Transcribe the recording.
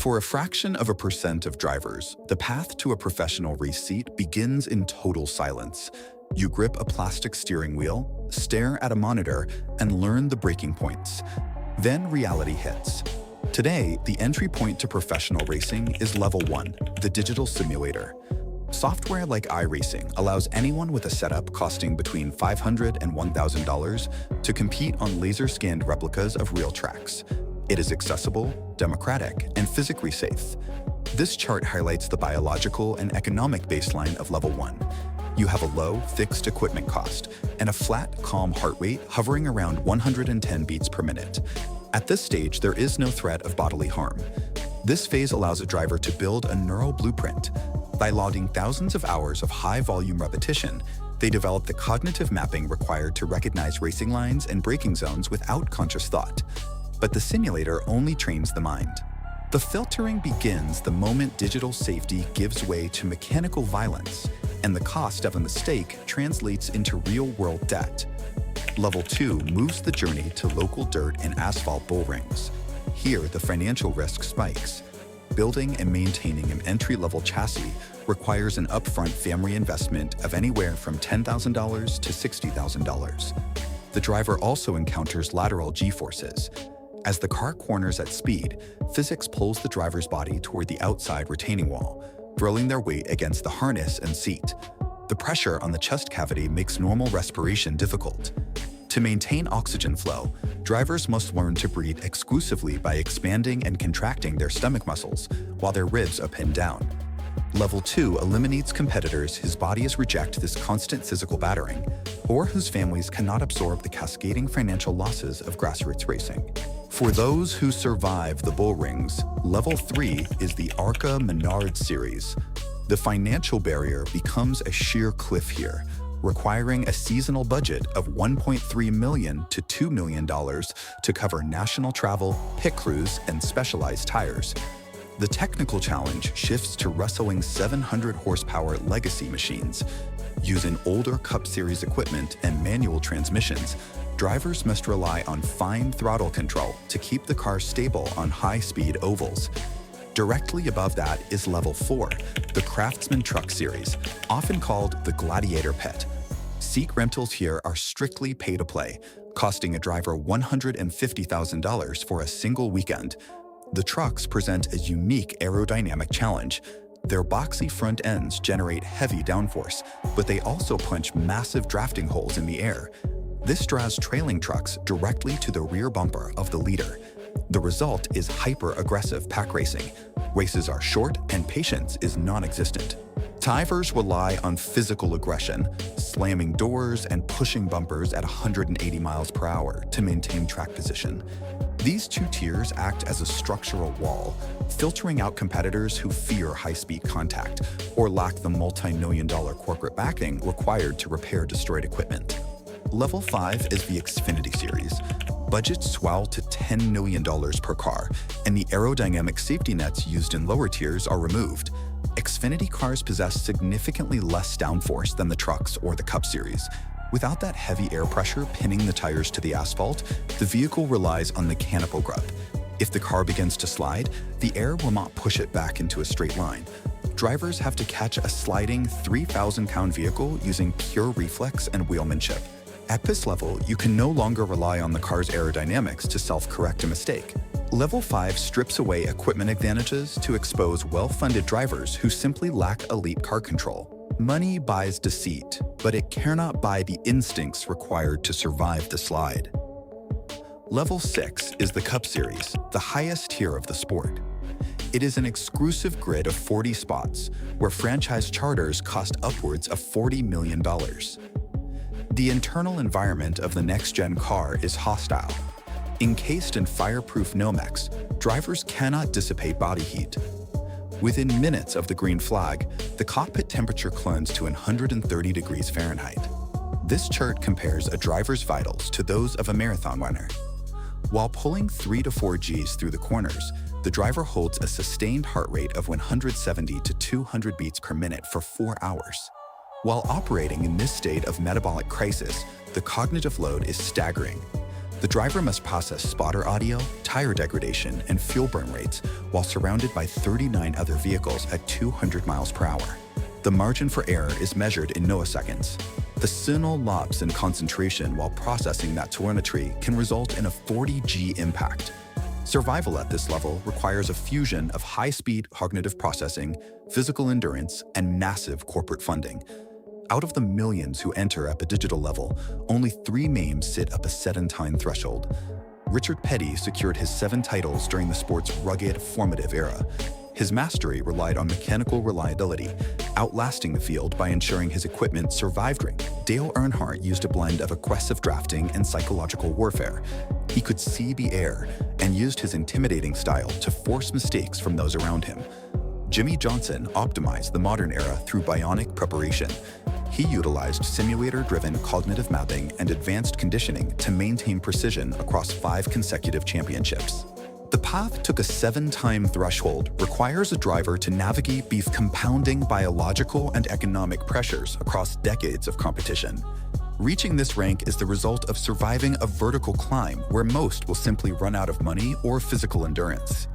For a fraction of a percent of drivers, the path to a professional race seat begins in total silence. You grip a plastic steering wheel, stare at a monitor, and learn the breaking points. Then reality hits. Today, the entry point to professional racing is Level 1, the digital simulator. Software like iRacing allows anyone with a setup costing between $500 and $1,000 to compete on laser-scanned replicas of real tracks. It is accessible, democratic, and physically safe. This chart highlights the biological and economic baseline of Level 1. You have a low, fixed equipment cost and a flat, calm heart rate hovering around 110 beats per minute. At this stage, there is no threat of bodily harm. This phase allows a driver to build a neural blueprint. By logging thousands of hours of high-volume repetition, they develop the cognitive mapping required to recognize racing lines and braking zones without conscious thought. But the simulator only trains the mind. The filtering begins the moment digital safety gives way to mechanical violence, and the cost of a mistake translates into real-world debt. Level 2 moves the journey to local dirt and asphalt bull rings. Here, the financial risk spikes. Building and maintaining an entry-level chassis requires an upfront family investment of anywhere from $10,000 to $60,000. The driver also encounters lateral G-forces. As the car corners at speed, physics pulls the driver's body toward the outside retaining wall, throwing their weight against the harness and seat. The pressure on the chest cavity makes normal respiration difficult. To maintain oxygen flow, drivers must learn to breathe exclusively by expanding and contracting their stomach muscles while their ribs are pinned down. Level 2 eliminates competitors whose bodies reject this constant physical battering, or whose families cannot absorb the cascading financial losses of grassroots racing. For those who survive the bull rings, Level 3 is the ARCA Menard series. The financial barrier becomes a sheer cliff here, requiring a seasonal budget of $1.3 million to $2 million to cover national travel, pit crews, and specialized tires. The technical challenge shifts to wrestling 700 horsepower legacy machines. Using older Cup Series equipment and manual transmissions, drivers must rely on fine throttle control to keep the car stable on high-speed ovals. Directly above that is Level 4, the Craftsman Truck Series, often called the Gladiator Pit. Seat rentals here are strictly pay-to-play, costing a driver $150,000 for a single weekend. The trucks present a unique aerodynamic challenge. Their boxy front ends generate heavy downforce, but they also punch massive drafting holes in the air. This draws trailing trucks directly to the rear bumper of the leader. The result is hyper-aggressive pack racing. Races are short and patience is non-existent. Drivers rely on physical aggression, slamming doors and pushing bumpers at 180 miles per hour to maintain track position. These two tiers act as a structural wall, filtering out competitors who fear high-speed contact or lack the multi-million-dollar corporate backing required to repair destroyed equipment. Level 5 is the Xfinity series. Budgets swell to $10 million per car, and the aerodynamic safety nets used in lower tiers are removed. Xfinity cars possess significantly less downforce than the trucks or the Cup Series. Without that heavy air pressure pinning the tires to the asphalt, the vehicle relies on mechanical grip. If the car begins to slide, the air will not push it back into a straight line. Drivers have to catch a sliding 3,000-pound vehicle using pure reflex and wheelmanship. At this level, you can no longer rely on the car's aerodynamics to self-correct a mistake. Level 5 strips away equipment advantages to expose well-funded drivers who simply lack elite car control. Money buys deceit, but it cannot buy the instincts required to survive the slide. Level 6 is the Cup Series, the highest tier of the sport. It is an exclusive grid of 40 spots, where franchise charters cost upwards of $40 million. The internal environment of the next-gen car is hostile. Encased in fireproof Nomex, drivers cannot dissipate body heat. Within minutes of the green flag, the cockpit temperature climbs to 130 degrees Fahrenheit. This chart compares a driver's vitals to those of a marathon runner. While pulling 3 to 4 Gs through the corners, the driver holds a sustained heart rate of 170 to 200 beats per minute for 4 hours. While operating in this state of metabolic crisis, the cognitive load is staggering. The driver must process spotter audio, tire degradation, and fuel burn rates while surrounded by 39 other vehicles at 200 miles per hour. The margin for error is measured in milliseconds. The signal loss in concentration while processing that telemetry can result in a 40G impact. Survival at this level requires a fusion of high-speed cognitive processing, physical endurance, and massive corporate funding. Out of the millions who enter at the digital level, only 3 names sit up a 7-time threshold. Richard Petty secured his 7 titles during the sport's rugged, formative era. His mastery relied on mechanical reliability, outlasting the field by ensuring his equipment survived rain. Dale Earnhardt used a blend of aggressive drafting and psychological warfare. He could see the air and used his intimidating style to force mistakes from those around him. Jimmie Johnson optimized the modern era through bionic preparation. He utilized simulator-driven cognitive mapping and advanced conditioning to maintain precision across 5 consecutive championships. The path to a 7-time threshold requires a driver to navigate these compounding biological and economic pressures across decades of competition. Reaching this rank is the result of surviving a vertical climb where most will simply run out of money or physical endurance.